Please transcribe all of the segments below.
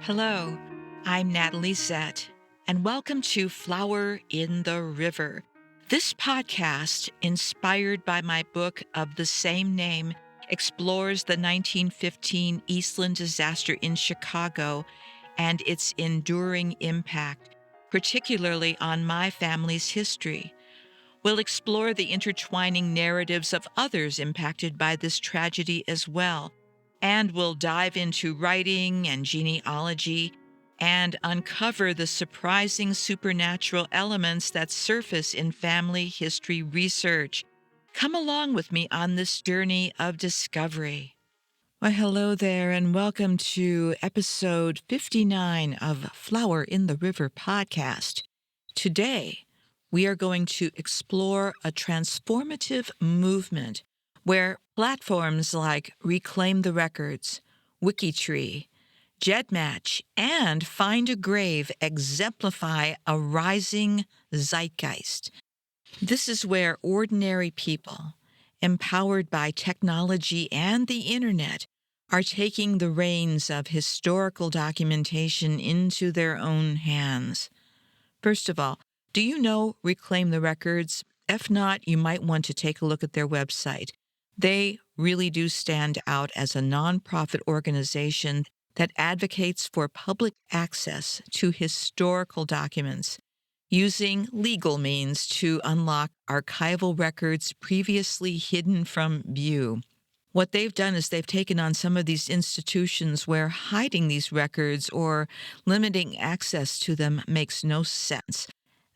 Hello, I'm Natalie Zett, and welcome to Flower in the River. This podcast, inspired by my book of the same name, explores the 1915 Eastland disaster in Chicago and its enduring impact, particularly on my family's history. We'll explore the intertwining narratives of others impacted by this tragedy as well, and we'll dive into writing and genealogy and uncover the surprising supernatural elements that surface in family history research. Come along with me on this journey of discovery. Well, hello there, and welcome to episode 59 of Flower in the River podcast. Today, we are going to explore a transformative movement where platforms like Reclaim the Records, WikiTree, GEDmatch, and Find a Grave exemplify a rising zeitgeist. This is where ordinary people, empowered by technology and the internet, are taking the reins of historical documentation into their own hands. First of all, do you know Reclaim the Records? If not, you might want to take a look at their website. They really do stand out as a nonprofit organization that advocates for public access to historical documents, using legal means to unlock archival records previously hidden from view. What they've done is they've taken on some of these institutions where hiding these records or limiting access to them makes no sense.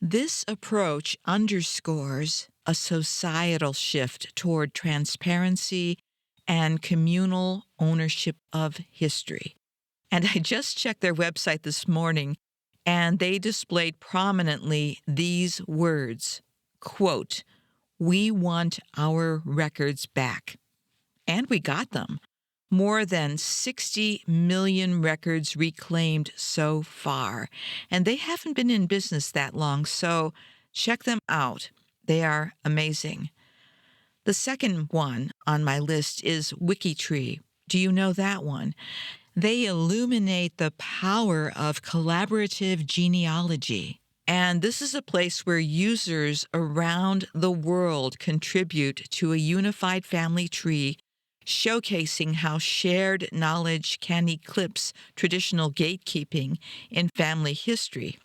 This approach underscores a societal shift toward transparency and communal ownership of history. And I just checked their website this morning, and they displayed prominently these words, quote, "We want our records back." And we got them. More than 60 million records reclaimed so far. And they haven't been in business that long, so check them out. They are amazing. The second one on my list is WikiTree. Do you know that one? They illuminate the power of collaborative genealogy. And this is a place where users around the world contribute to a unified family tree, showcasing how shared knowledge can eclipse traditional gatekeeping in family history.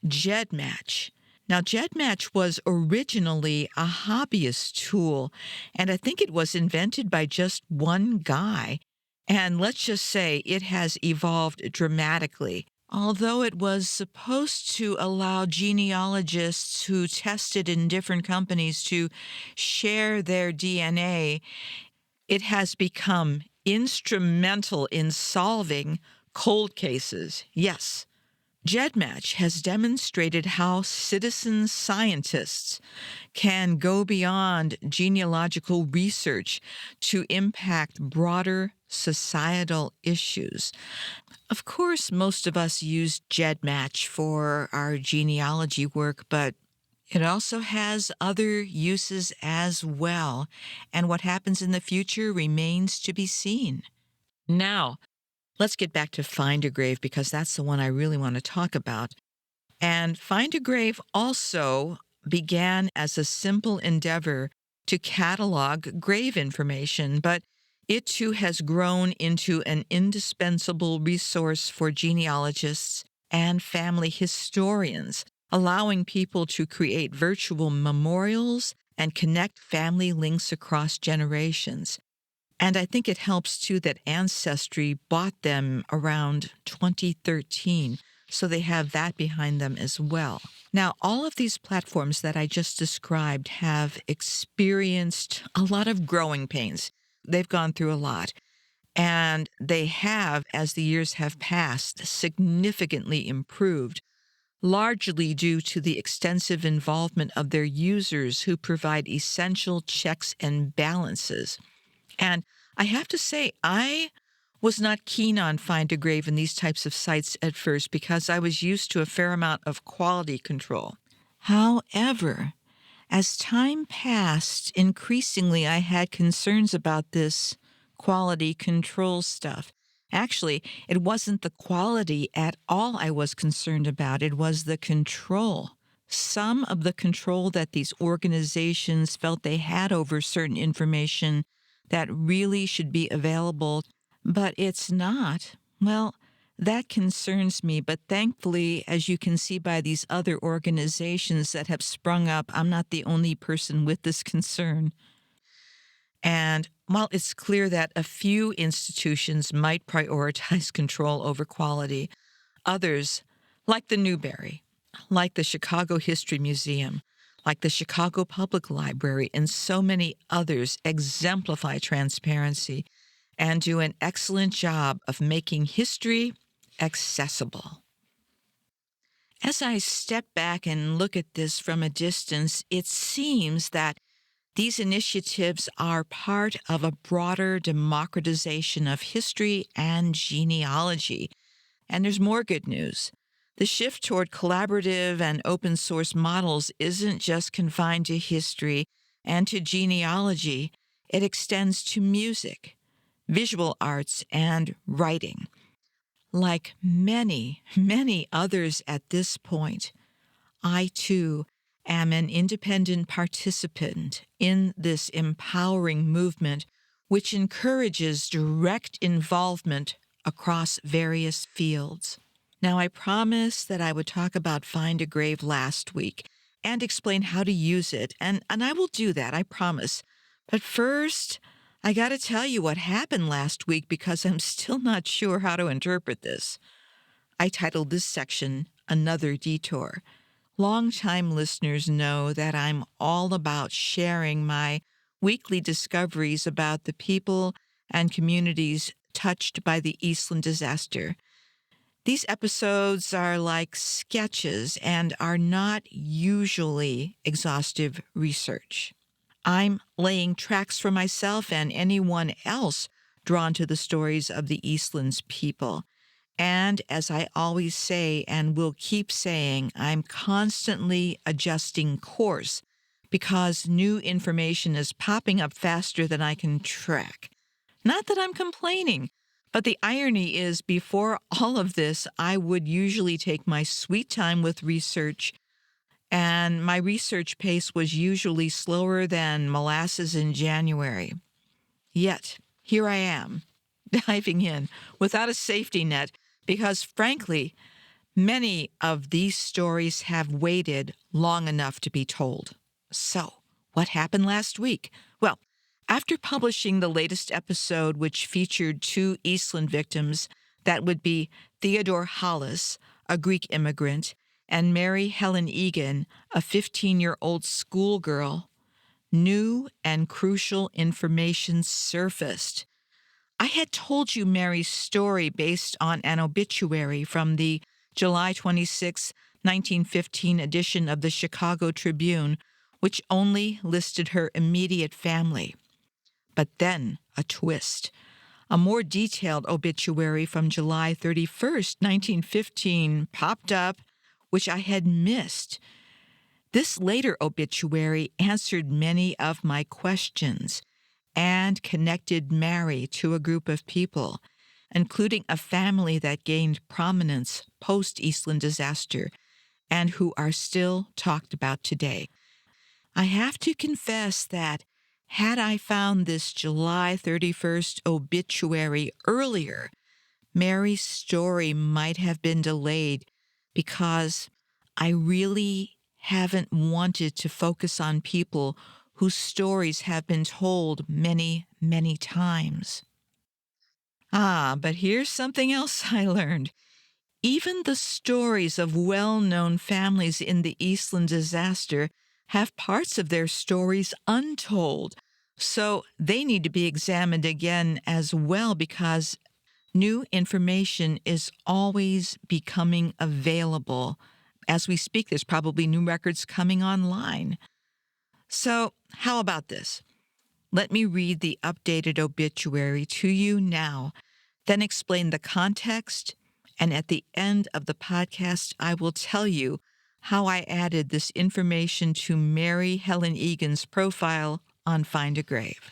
GEDmatch. Now, GEDmatch was originally a hobbyist tool, and I think it was invented by just one guy. And let's just say it has evolved dramatically. Although it was supposed to allow genealogists who tested in different companies to share their DNA, it has become instrumental in solving cold cases. Yes, GEDmatch has demonstrated how citizen scientists can go beyond genealogical research to impact broader societal issues. Of course, most of us use GEDmatch for our genealogy work, but it also has other uses as well, and what happens in the future remains to be seen. Now, let's get back to Find a Grave because that's the one I really want to talk about. And Find a Grave also began as a simple endeavor to catalog grave information, but it too has grown into an indispensable resource for genealogists and family historians, allowing people to create virtual memorials and connect family links across generations. And I think it helps, too, that Ancestry bought them around 2013, so they have that behind them as well. Now, all of these platforms that I just described have experienced a lot of growing pains. They've gone through a lot. And they have, as the years have passed, significantly improved, largely due to the extensive involvement of their users who provide essential checks and balances. And I have to say, I was not keen on Find a Grave in these types of sites at first because I was used to a fair amount of quality control. However, as time passed, increasingly I had concerns about this quality control stuff. Actually, it wasn't the quality at all I was concerned about. It was the control. Some of the control that these organizations felt they had over certain information that really should be available, but it's not. Well, that concerns me. But thankfully, as you can see by these other organizations that have sprung up, I'm not the only person with this concern. And while it's clear that a few institutions might prioritize control over quality, others, like the Newberry, like the Chicago History Museum, like the Chicago Public Library, and so many others, exemplify transparency and do an excellent job of making history accessible. As I step back and look at this from a distance, it seems that these initiatives are part of a broader democratization of history and genealogy. And there's more good news. The shift toward collaborative and open source models isn't just confined to history and to genealogy, it extends to music, visual arts, and writing. Like many, many others at this point, I too am an independent participant in this empowering movement, which encourages direct involvement across various fields. Now, I promised that I would talk about Find a Grave last week and explain how to use it, and I will do that, I promise. But first, I got to tell you what happened last week because I'm still not sure how to interpret this. I titled this section Another Detour. Longtime listeners know that I'm all about sharing my weekly discoveries about the people and communities touched by the Eastland disaster. These episodes are like sketches and are not usually exhaustive research. I'm laying tracks for myself and anyone else drawn to the stories of the Eastland's people. And as I always say and will keep saying, I'm constantly adjusting course because new information is popping up faster than I can track. Not that I'm complaining, but the irony is before all of this, I would usually take my sweet time with research, and my research pace was usually slower than molasses in January. Yet, here I am, diving in without a safety net because, frankly, many of these stories have waited long enough to be told. So, what happened last week? Well, after publishing the latest episode, which featured two Eastland victims, that would be Theodore Hollis, a Greek immigrant, and Mary Helen Egan, a 15-year-old schoolgirl, new and crucial information surfaced. I had told you Mary's story based on an obituary from the July 26, 1915 edition of the Chicago Tribune, which only listed her immediate family. But then a twist. A more detailed obituary from July 31st, 1915 popped up, which I had missed. This later obituary answered many of my questions and connected Mary to a group of people, including a family that gained prominence post-Eastland disaster and who are still talked about today. I have to confess that had I found this July 31st obituary earlier, Mary's story might have been delayed because I really haven't wanted to focus on people whose stories have been told many, many times. But here's something else I learned. Even the stories of well-known families in the Eastland disaster have parts of their stories untold. So they need to be examined again as well because new information is always becoming available. As we speak, there's probably new records coming online. So how about this? Let me read the updated obituary to you now, then explain the context, and at the end of the podcast, I will tell you how I added this information to Mary Helen Egan's profile on Find a Grave.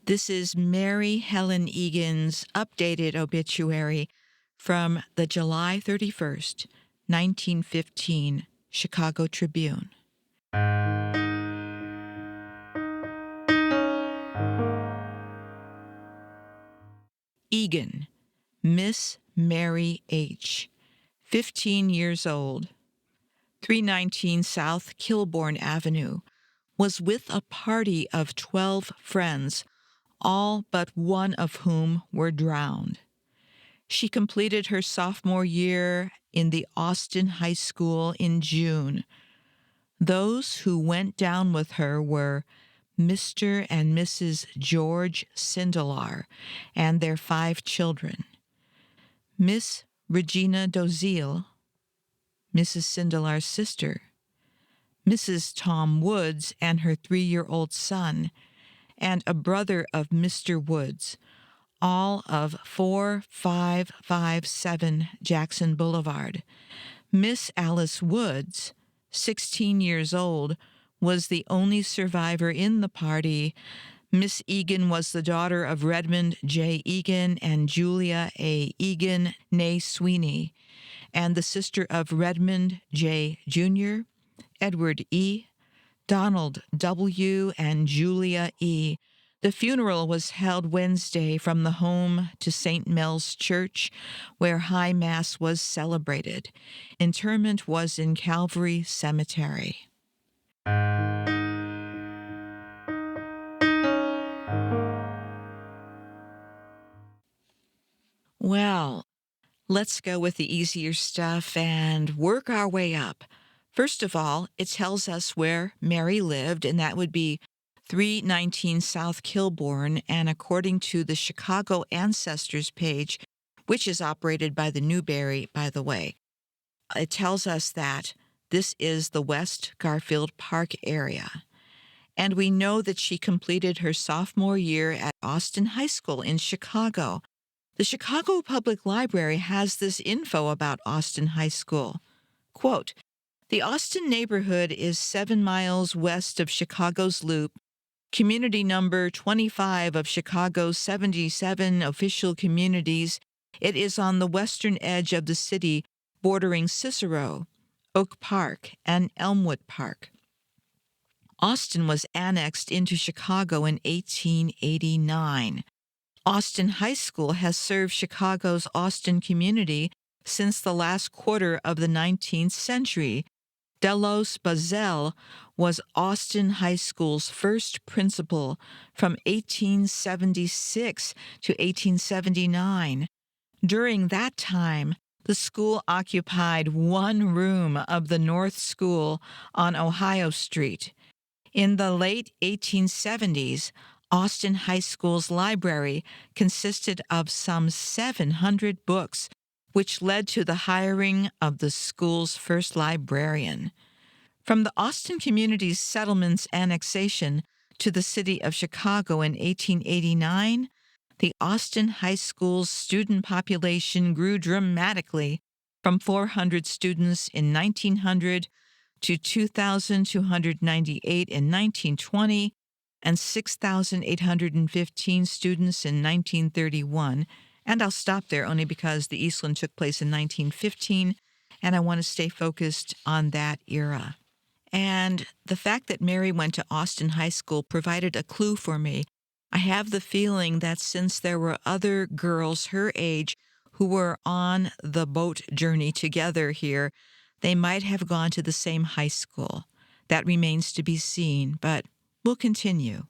This is Mary Helen Egan's updated obituary from the July 31st, 1915 Chicago Tribune. Egan, Miss Mary H., 15 years old, 319 South Kilbourne Avenue, was with a party of 12 friends, all but one of whom were drowned. She completed her sophomore year in the Austin High School in June. Those who went down with her were Mr. and Mrs. George Sindelar and their 5 children. Miss Regina Doziel, Mrs. Sindelar's sister, Mrs. Tom Woods and her 3-year-old son, and a brother of Mr. Woods, all of 4557 Jackson Boulevard. Miss Alice Woods, 16 years old, was the only survivor in the party. Miss Egan was the daughter of Redmond J. Egan and Julia A. Egan, née Sweeney, and the sister of Redmond J. Jr., Edward E., Donald W., and Julia E. The funeral was held Wednesday from the home to St. Mel's Church, where High Mass was celebrated. Interment was in Calvary Cemetery. Well, let's go with the easier stuff and work our way up. First of all, it tells us where Mary lived, and that would be 319 South Kilbourne, and according to the Chicago Ancestors page, which is operated by the Newberry, by the way, it tells us that this is the West Garfield Park area. And we know that she completed her sophomore year at Austin High School in Chicago. The Chicago Public Library has this info about Austin High School. Quote, "The Austin neighborhood is 7 miles west of Chicago's Loop, community number 25 of Chicago's 77 official communities. It is on the western edge of the city, bordering Cicero, Oak Park, and Elmwood Park. Austin was annexed into Chicago in 1889. Austin High School has served Chicago's Austin community since the last quarter of the 19th century. Delos Bazel was Austin High School's first principal from 1876 to 1879. During that time, the school occupied one room of the North School on Ohio Street. In the late 1870s, Austin High School's library consisted of some 700 books, which led to the hiring of the school's first librarian. From the Austin community's settlement's annexation to the city of Chicago in 1889, the Austin High School's student population grew dramatically from 400 students in 1900 to 2,298 in 1920 and 6,815 students in 1931. And I'll stop there only because the Eastland took place in 1915, and I want to stay focused on that era. And the fact that Mary went to Austin High School provided a clue for me. I have the feeling that since there were other girls her age who were on the boat journey together here, they might have gone to the same high school. That remains to be seen, but we'll continue.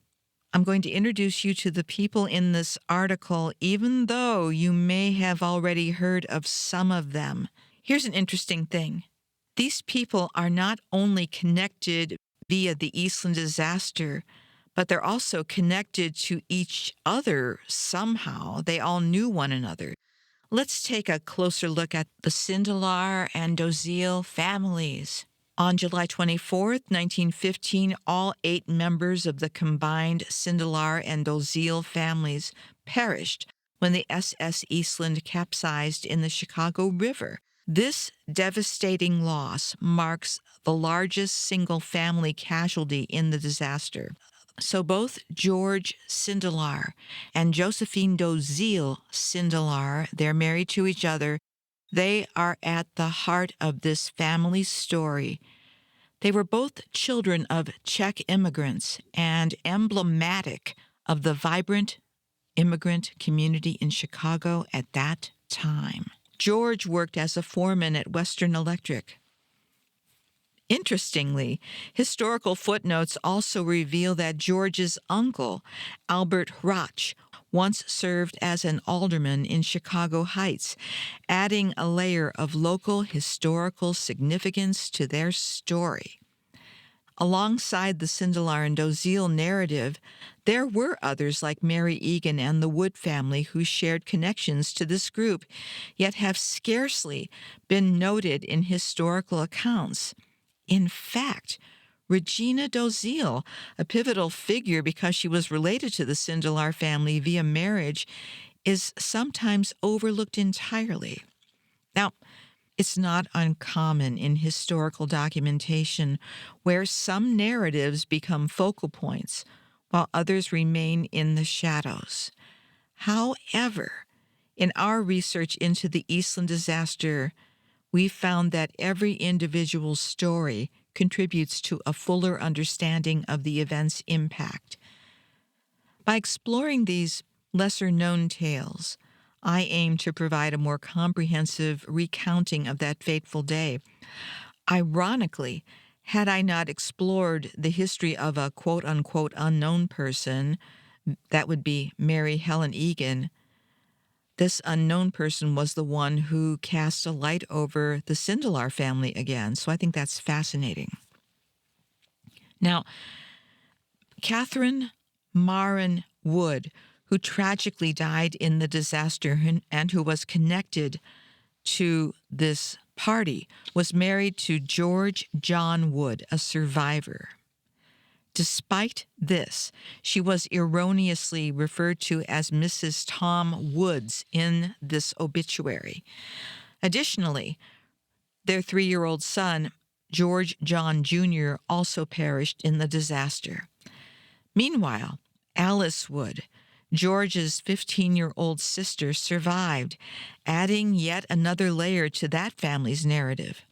I'm going to introduce you to the people in this article, even though you may have already heard of some of them. Here's an interesting thing. These people are not only connected via the Eastland disaster, but they're also connected to each other somehow. They all knew one another. Let's take a closer look at the Sindelar and Doziel families. On July 24th, 1915, all 8 members of the combined Sindelar and Doziel families perished when the SS Eastland capsized in the Chicago River. This devastating loss marks the largest single family casualty in the disaster. So both George Sindelar and Josephine Dozil Sindelar, they're married to each other. They are at the heart of this family story. They were both children of Czech immigrants and emblematic of the vibrant immigrant community in Chicago at that time. George worked as a foreman at Western Electric. Interestingly, historical footnotes also reveal that George's uncle, Albert Rauch, once served as an alderman in Chicago Heights, adding a layer of local historical significance to their story. Alongside the Sindelar and Dozil narrative, there were others like Mary Egan and the Wood family who shared connections to this group, yet have scarcely been noted in historical accounts. In fact, Regina Dozil, a pivotal figure because she was related to the Sindelar family via marriage, is sometimes overlooked entirely. Now, it's not uncommon in historical documentation where some narratives become focal points while others remain in the shadows. However, in our research into the Eastland disaster, we found that every individual story contributes to a fuller understanding of the event's impact. By exploring these lesser-known tales, I aim to provide a more comprehensive recounting of that fateful day. Ironically, had I not explored the history of a quote-unquote unknown person, that would be Mary Helen Egan, this unknown person was the one who cast a light over the Sindelar family again. So I think that's fascinating. Now, Catherine Marin Wood, who tragically died in the disaster and who was connected to this party, was married to George John Wood, a survivor. Despite this, she was erroneously referred to as Mrs. Tom Woods in this obituary. Additionally, their 3-year-old son, George John Jr., also perished in the disaster. Meanwhile, Alice Wood, George's 15-year-old sister, survived, adding yet another layer to that family's narrative.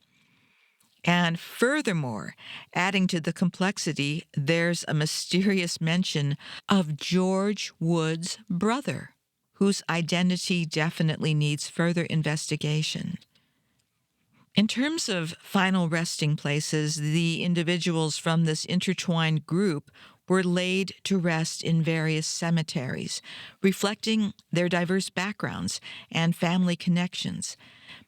And furthermore, adding to the complexity, there's a mysterious mention of George Wood's brother, whose identity definitely needs further investigation. In terms of final resting places, the individuals from this intertwined group were laid to rest in various cemeteries, reflecting their diverse backgrounds and family connections.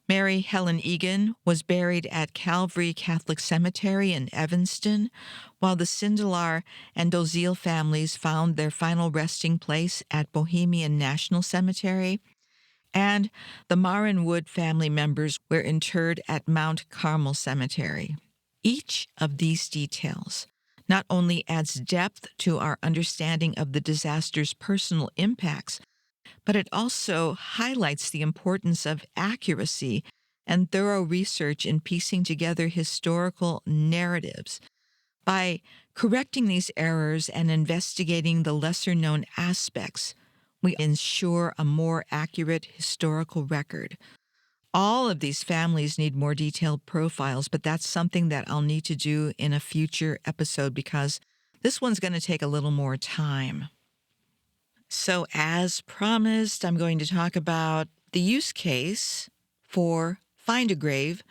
Mary Helen Egan was buried at Calvary Catholic Cemetery in Evanston, while the Sindelar and Dozil families found their final resting place at Bohemian National Cemetery, and the Marin Wood family members were interred at Mount Carmel Cemetery. Each of these details not only adds depth to our understanding of the disaster's personal impacts, but it also highlights the importance of accuracy and thorough research in piecing together historical narratives. By correcting these errors and investigating the lesser-known aspects, we ensure a more accurate historical record. All of these families need more detailed profiles, but that's something that I'll need to do in a future episode because this one's going to take a little more time. So as promised, I'm going to talk about the use case for Find a Grave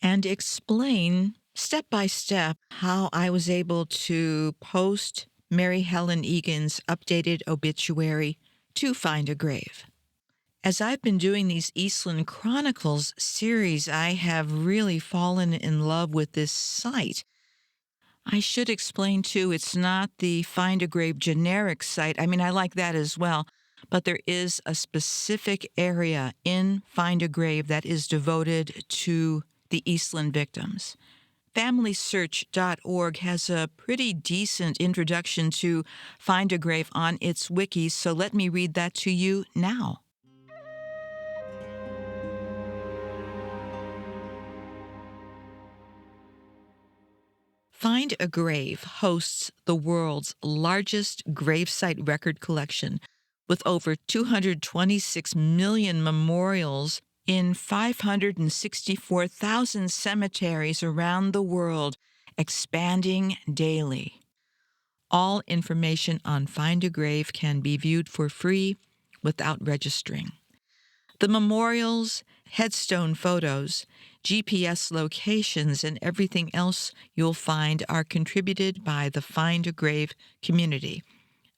and explain step by step how I was able to post Mary Helen Egan's updated obituary to Find a Grave. As I've been doing these Eastland Chronicles series, I have really fallen in love with this site. I should explain, too, it's not the Find a Grave generic site. I mean, I like that as well, but there is a specific area in Find a Grave that is devoted to the Eastland victims. FamilySearch.org has a pretty decent introduction to Find a Grave on its wiki, so let me read that to you now. Find a Grave hosts the world's largest gravesite record collection with over 226 million memorials in 564,000 cemeteries around the world, expanding daily. All information on Find a Grave can be viewed for free without registering. The memorials, headstone photos, GPS locations, and everything else you'll find are contributed by the Find a Grave community,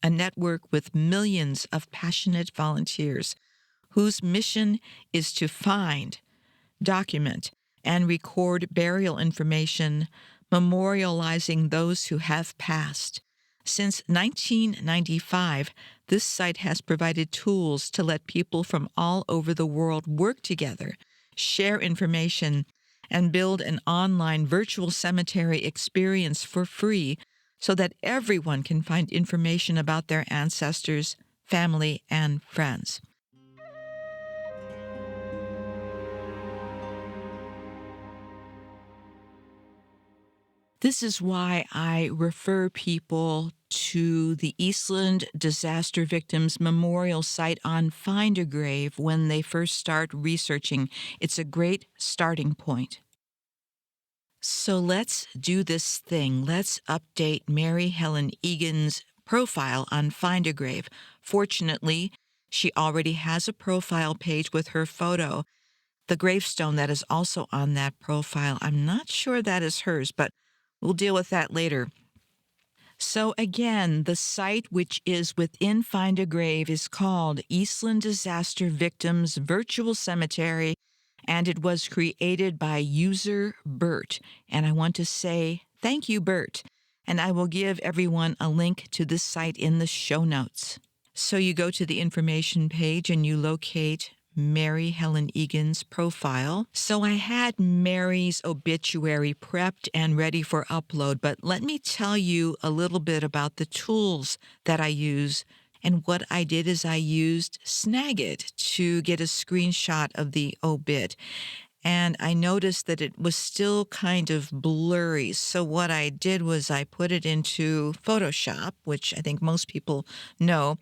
a network with millions of passionate volunteers whose mission is to find, document, and record burial information, memorializing those who have passed. Since 1995, this site has provided tools to let people from all over the world work together, share information, and build an online virtual cemetery experience for free so that everyone can find information about their ancestors, family, and friends. This is why I refer people to the Eastland Disaster Victims Memorial Site on Find a Grave when they first start researching. It's a great starting point. So let's do this thing. Let's update Mary Helen Egan's profile on Find a Grave. Fortunately, she already has a profile page with her photo. The gravestone that is also on that profile, I'm not sure that is hers, but we'll deal with that later. So again, the site which is within Find a Grave is called Eastland Disaster Victims Virtual Cemetery, and it was created by user Bert. And I want to say thank you, Bert. And I will give everyone a link to this site in the show notes. So you go to the information page and you locate Mary Helen Egan's profile. So I had Mary's obituary prepped and ready for upload, but let me tell you a little bit about the tools that I use. And what I did is I used Snagit to get a screenshot of the obit. And I noticed that it was still kind of blurry. So what I did was I put it into Photoshop, which I think most people know,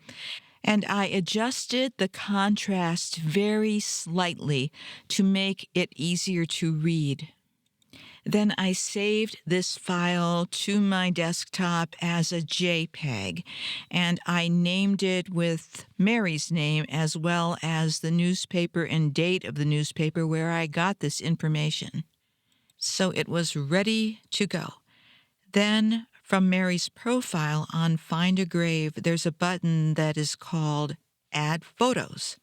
and I adjusted the contrast very slightly to make it easier to read. Then I saved this file to my desktop as a JPEG, and I named it with Mary's name as well as the newspaper and date of the newspaper where I got this information. So it was ready to go. Then, from Mary's profile on Find a Grave, there's a button that is called Add Photos.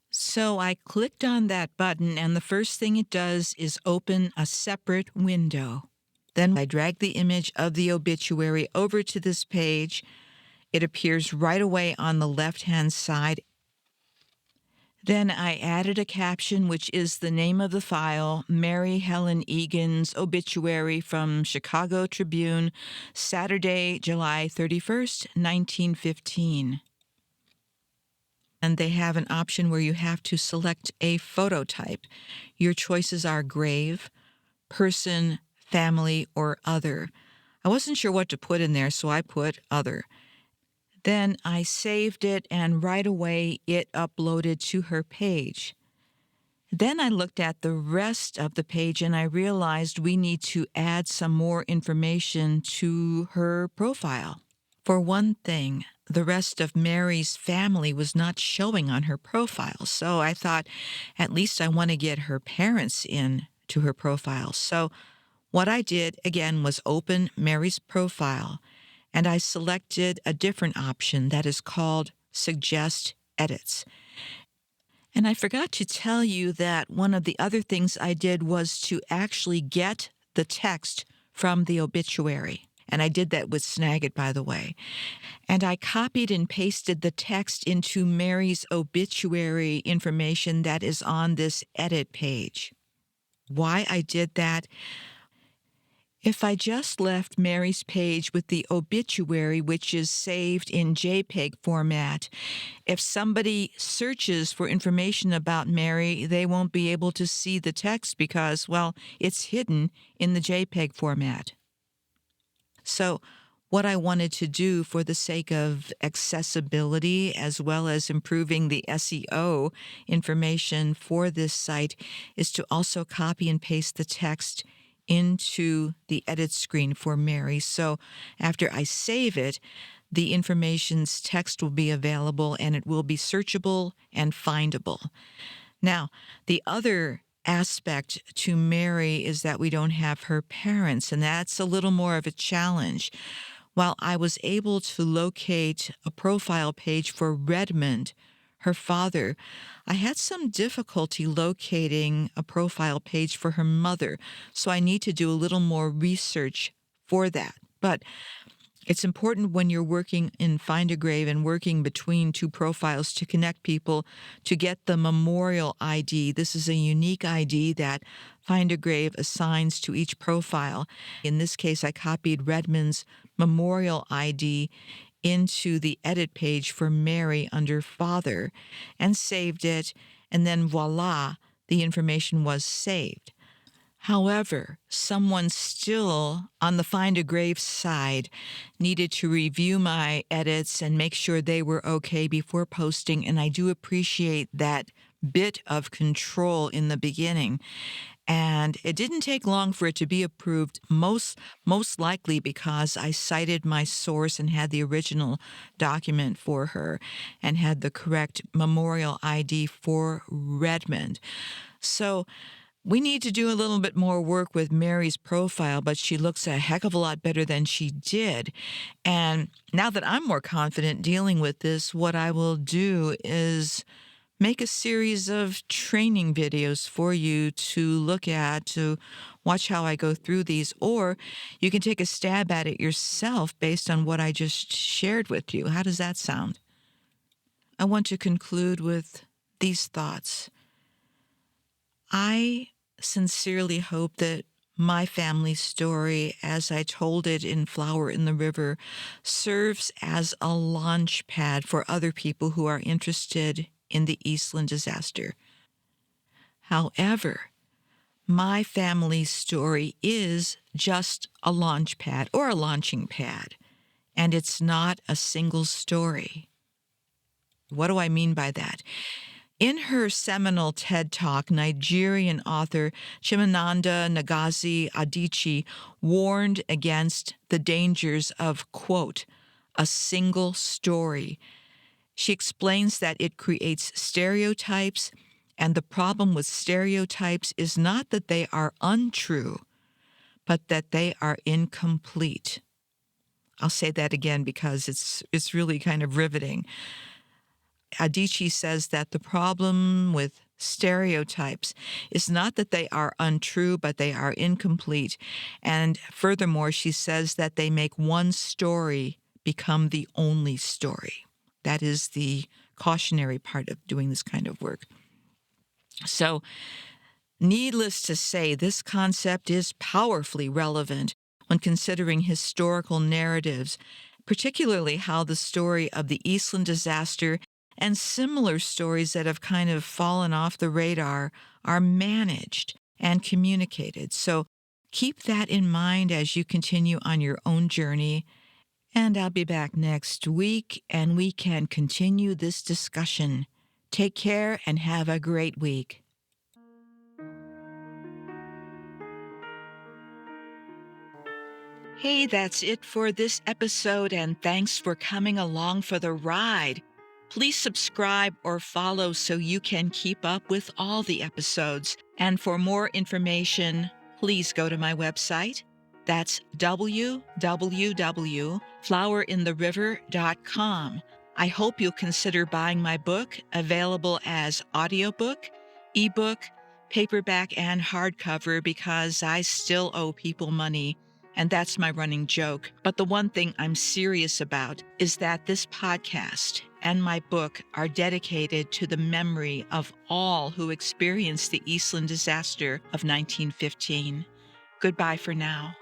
So I clicked on that button, and the first thing it does is open a separate window. Then I drag the image of the obituary over to this page. It appears right away on the left-hand side. Then I added a caption, which is the name of the file, Mary Helen Egan's obituary from Chicago Tribune, Saturday, July 31st, 1915. And they have an option where you have to select a photo type. Your choices are grave, person, family, or other. I wasn't sure what to put in there, so I put other. Then I saved it, and right away it uploaded to her page. Then I looked at the rest of the page and I realized we need to add some more information to her profile. For one thing, the rest of Mary's family was not showing on her profile, so I thought at least I want to get her parents in to her profile. So what I did, again, was open Mary's profile, and I selected a different option that is called Suggest Edits. And I forgot to tell you that one of the other things I did was to actually get the text from the obituary. And I did that with Snagit, by the way. And I copied and pasted the text into Mary's obituary information that is on this edit page. Why I did that? If I just left Mary's page with the obituary, which is saved in JPEG format, if somebody searches for information about Mary, they won't be able to see the text because, well, it's hidden in the JPEG format. So, what I wanted to do for the sake of accessibility as well as improving the SEO information for this site is to also copy and paste the text into the edit screen for Mary. So after I save it, the information's text will be available and it will be searchable and findable. Now, the other aspect to Mary is that we don't have her parents, and that's a little more of a challenge. While I was able to locate a profile page for Redmond, her father, I had some difficulty locating a profile page for her mother, so I need to do a little more research for that. But it's important when you're working in Find a Grave and working between two profiles to connect people to get the memorial ID. This is a unique ID that Find a Grave assigns to each profile. In this case, I copied Redmond's memorial ID into the edit page for Mary under Father and saved it, and then voila, the information was saved. However, someone still on the Find a Grave side needed to review my edits and make sure they were okay before posting, and I do appreciate that bit of control in the beginning. And it didn't take long for it to be approved, most likely because I cited my source and had the original document for her and had the correct memorial ID for Redmond. So we need to do a little bit more work with Mary's profile, but she looks a heck of a lot better than she did. And now that I'm more confident dealing with this, what I will do is make a series of training videos for you to look at, to watch how I go through these, or you can take a stab at it yourself based on what I just shared with you. How does that sound? I want to conclude with these thoughts. I sincerely hope that my family story, as I told it in Flower in the River, serves as a launch pad for other people who are interested in the Eastland disaster. However, my family's story is just a launch pad or a launching pad, and it's not a single story. What do I mean by that? In her seminal TED Talk, Nigerian author Chimamanda Ngozi Adichie warned against the dangers of, quote, a single story. She explains that it creates stereotypes, and the problem with stereotypes is not that they are untrue, but that they are incomplete. I'll say that again because it's really kind of riveting. Adichie says that the problem with stereotypes is not that they are untrue, but they are incomplete. And furthermore, she says that they make one story become the only story. That is the cautionary part of doing this kind of work. So, needless to say, this concept is powerfully relevant when considering historical narratives, particularly how the story of the Eastland disaster and similar stories that have kind of fallen off the radar are managed and communicated. So keep that in mind as you continue on your own journey. And I'll be back next week and we can continue this discussion. Take care and have a great week. Hey, that's it for this episode, and thanks for coming along for the ride. Please subscribe or follow so you can keep up with all the episodes. And for more information, please go to my website. That's www.flowerintheriver.com. I hope you'll consider buying my book, available as audiobook, ebook, paperback, and hardcover, because I still owe people money. And that's my running joke. But the one thing I'm serious about is that this podcast and my book are dedicated to the memory of all who experienced the Eastland disaster of 1915. Goodbye for now.